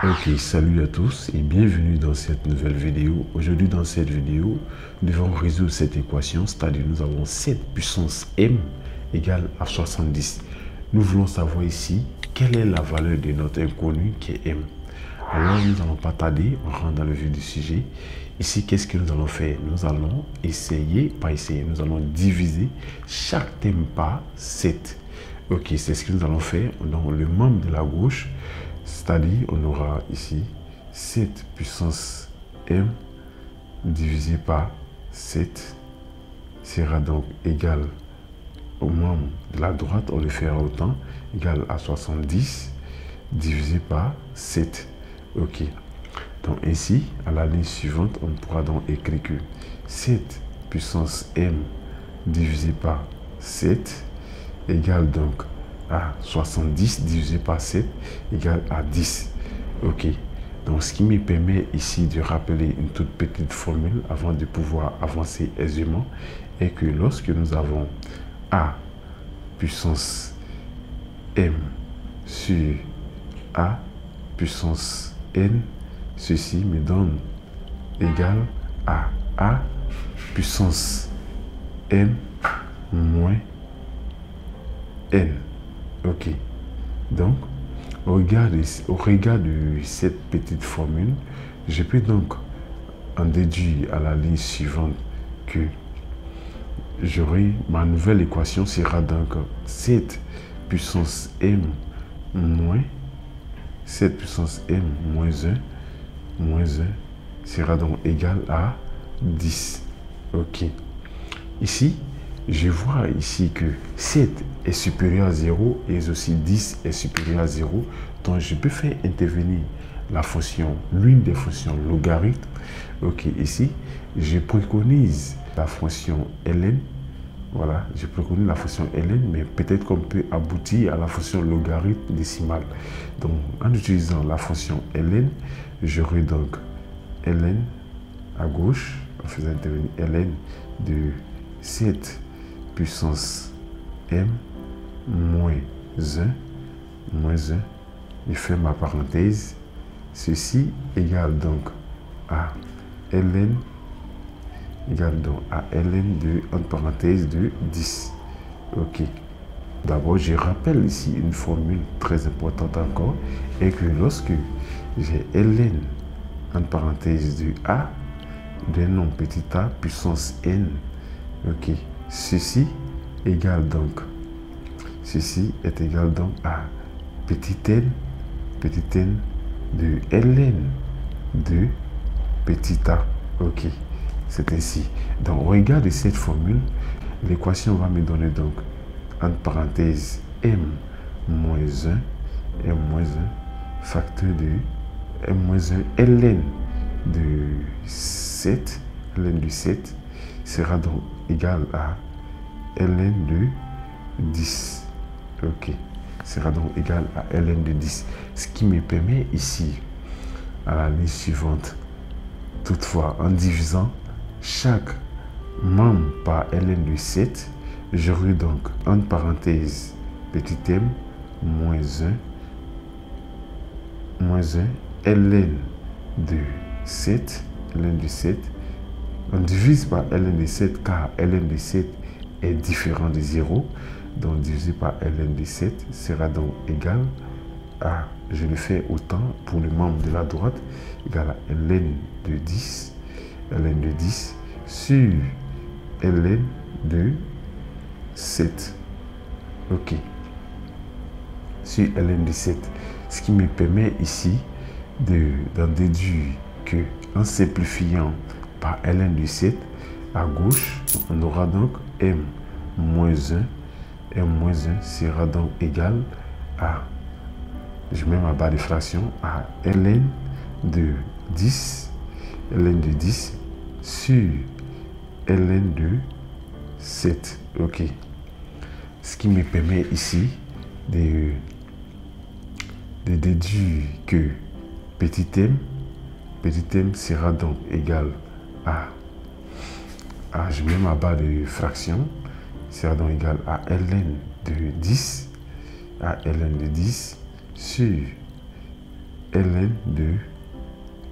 Ok, salut à tous et bienvenue dans cette nouvelle vidéo. Aujourd'hui dans cette vidéo, nous devons résoudre cette équation, c'est-à-dire nous avons 7 puissance m égale à 70. Nous voulons savoir ici quelle est la valeur de notre inconnu qui est m. Alors nous n'allons pas tarder, on rentre dans le vif du sujet. Ici, qu'est-ce que nous allons faire? Nous allons nous allons diviser chaque thème par 7. Ok, c'est ce que nous allons faire. Dans le membre de la gauche, c'est-à-dire, on aura ici 7 puissance m divisé par 7 sera donc égal au membre de la droite, on le fera autant, égal à 70 divisé par 7. Ok. Donc ici, à la ligne suivante, on pourra donc écrire que 7 puissance m divisé par 7 égale donc à 70 divisé par 7 égale à 10. Ok. Donc ce qui me permet ici de rappeler une toute petite formule avant de pouvoir avancer aisément est que lorsque nous avons a puissance m sur a puissance n, ceci me donne égal à a puissance m moins n. Ok. Donc, au regard de cette petite formule, je peux donc en déduire à la ligne suivante que ma nouvelle équation sera donc 7 puissance m moins 7 puissance m moins 1 sera donc égal à 10. Ok. Ici, je vois ici que 7 est supérieur à 0 et aussi 10 est supérieur à 0. Donc, je peux faire intervenir la fonction, l'une des fonctions logarithme. Ok, ici, je préconise la fonction ln. Voilà, je préconise la fonction ln, mais peut-être qu'on peut aboutir à la fonction logarithme décimale. Donc, en utilisant la fonction ln, j'aurai donc ln à gauche, en faisant intervenir ln de 7 puissance m moins 1, je fais ma parenthèse, ceci égale donc à ln de, entre parenthèses, de 10. Ok. D'abord, je rappelle ici une formule très importante encore, et que lorsque j'ai ln entre parenthèses de a, d'un nom petit a puissance n, ok, ceci est égal donc à petit n de ln de petit a. Ok, c'est ainsi. Donc, au regard de cette formule, l'équation va me donner donc entre parenthèses m moins 1 facteur de m moins 1 ln de 7 sera donc égal à ln de 10. Ok, sera donc égal à ln de 10. Ce qui me permet ici, à la ligne suivante, toutefois, en divisant chaque membre par ln de 7, j'aurai donc entre parenthèses petit m moins 1 ln de 7. On divise par ln de 7 car ln de 7 est différent de 0. Donc divisé par ln de 7 sera donc égal à, je le fais autant pour le membre de la droite, égal à ln de 10 sur ln de 7. Ok. Sur ln de 7. Ce qui me permet ici d'en déduire que en simplifiant par ln de 7, à gauche, on aura donc m moins 1. M moins 1 sera donc égal à, je mets ma barre de fraction, à ln de 10 sur ln de 7. Ok. Ce qui me permet ici de déduire que petit m sera donc égal à, je mets ma barre de fraction, sera donc égal à ln de 10 sur ln de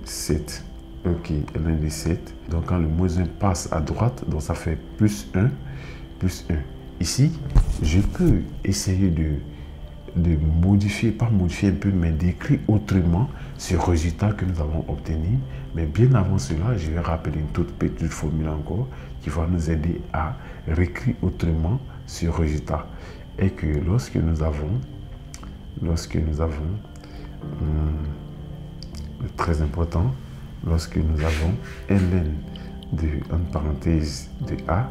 7. Ok, ln de 7. Donc quand le moins 1 passe à droite, donc ça fait plus 1, plus 1. Ici, je peux essayer de modifier, pas modifier un peu, mais d'écrire autrement ce résultat que nous avons obtenu. Mais bien avant cela, je vais rappeler une toute petite formule encore qui va nous aider à réécrire autrement ce résultat. Et que lorsque nous avons très important, lorsque nous avons ln de, en parenthèse, de A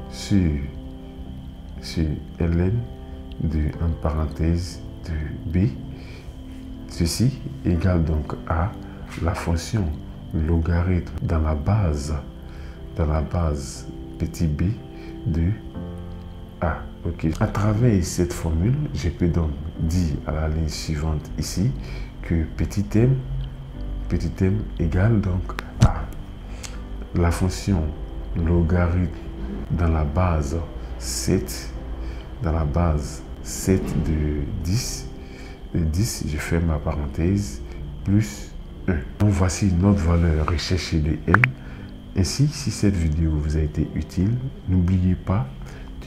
sur ln de, en parenthèse, de B, ceci égale donc à la fonction logarithme dans la base petit b de A. Ok. À travers cette formule, je peux donc dire à la ligne suivante ici que petit m égale donc à la fonction logarithme dans la base 7 de 10. De 10, je ferme ma parenthèse, plus 1. Donc voici notre valeur recherchée de m. Ainsi, si cette vidéo vous a été utile, n'oubliez pas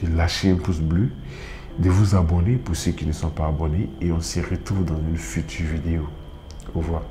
de lâcher un pouce bleu, de vous abonner pour ceux qui ne sont pas abonnés et on se retrouve dans une future vidéo. Au revoir.